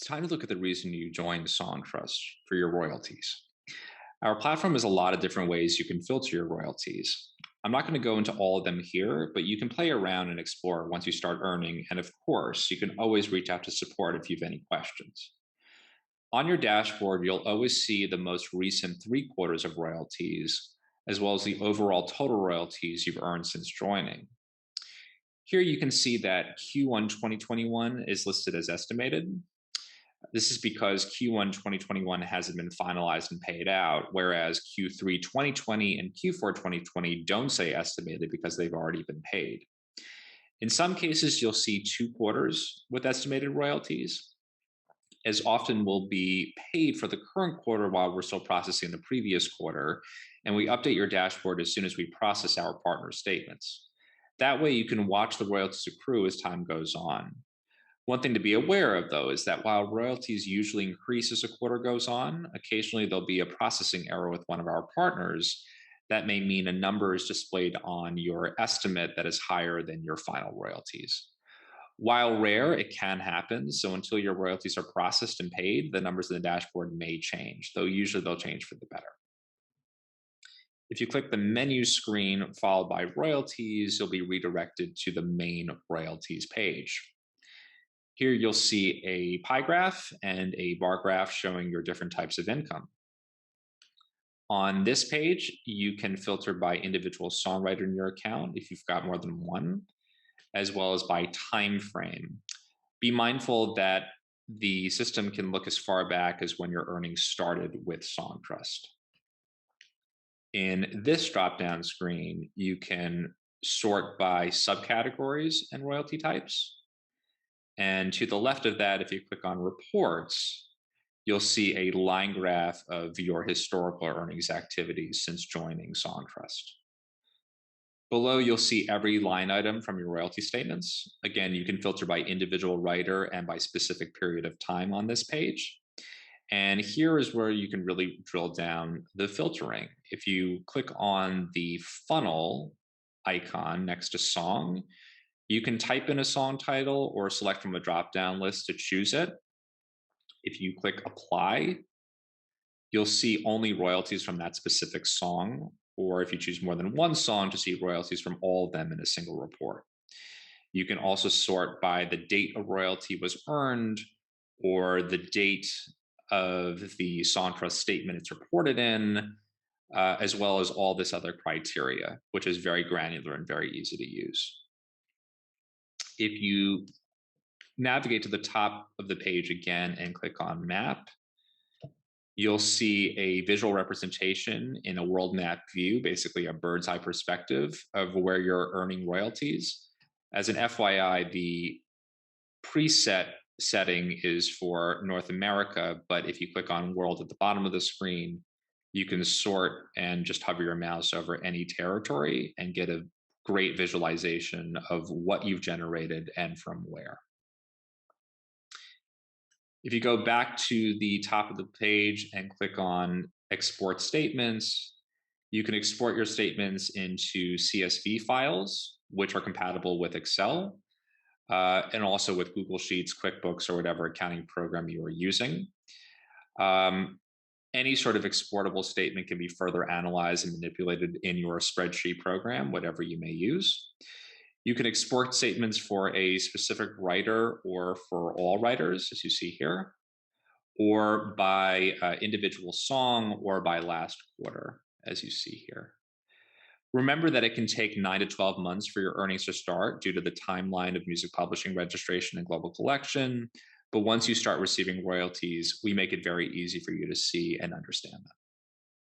Time to look at the reason you joined Songtrust for your royalties. Our platform has a lot of different ways you can filter your royalties. I'm not going to go into all of them here, but you can play around and explore once you start earning. And of course, you can always reach out to support if you have any questions. On your dashboard, you'll always see the most recent 3 quarters of royalties, as well as the overall total royalties you've earned since joining. Here you can see that Q1 2021 is listed as estimated. This is because Q1 2021 hasn't been finalized and paid out, whereas Q3 2020 and Q4 2020 don't say estimated because they've already been paid. In some cases, you'll see 2 quarters with estimated royalties, as often will be paid for the current quarter while we're still processing the previous quarter, and we update your dashboard as soon as we process our partner statements. That way you can watch the royalties accrue as time goes on. One thing to be aware of, though, is that while royalties usually increase as a quarter goes on, occasionally there'll be a processing error with one of our partners. That may mean a number is displayed on your estimate that is higher than your final royalties. While rare, it can happen. So until your royalties are processed and paid, the numbers in the dashboard may change, though usually they'll change for the better. If you click the menu screen followed by royalties, you'll be redirected to the main royalties page. Here you'll see a pie graph and a bar graph showing your different types of income. On this page, you can filter by individual songwriter in your account if you've got more than one, as well as by time frame. Be mindful that the system can look as far back as when your earnings started with Songtrust. In this drop-down screen, you can sort by subcategories and royalty types. And to the left of that, if you click on reports, you'll see a line graph of your historical earnings activities since joining Songtrust. Below, you'll see every line item from your royalty statements. Again, you can filter by individual writer and by specific period of time on this page. And here is where you can really drill down the filtering. If you click on the funnel icon next to song, you can type in a song title or select from a drop-down list to choose it. If you click apply, you'll see only royalties from that specific song, or if you choose more than one song, to see royalties from all of them in a single report. You can also sort by the date a royalty was earned or the date of the Songtrust statement it's reported in, as well as all this other criteria, which is very granular and very easy to use. If you navigate to the top of the page again and click on map, you'll see a visual representation in a world map view, basically a bird's eye perspective of where you're earning royalties. As an FYI, the preset setting is for North America, but if you click on world at the bottom of the screen, you can sort and just hover your mouse over any territory and get a great visualization of what you've generated and from where. If you go back to the top of the page and click on export statements, you can export your statements into CSV files, which are compatible with Excel, and also with Google Sheets, QuickBooks, or whatever accounting program you are using. Any sort of exportable statement can be further analyzed and manipulated in your spreadsheet program, whatever you may use. You can export statements for a specific writer or for all writers, as you see here, or by individual song or by last quarter, as you see here. Remember that it can take 9 to 12 months for your earnings to start due to the timeline of music publishing registration and global collection. But once you start receiving royalties, we make it very easy for you to see and understand them.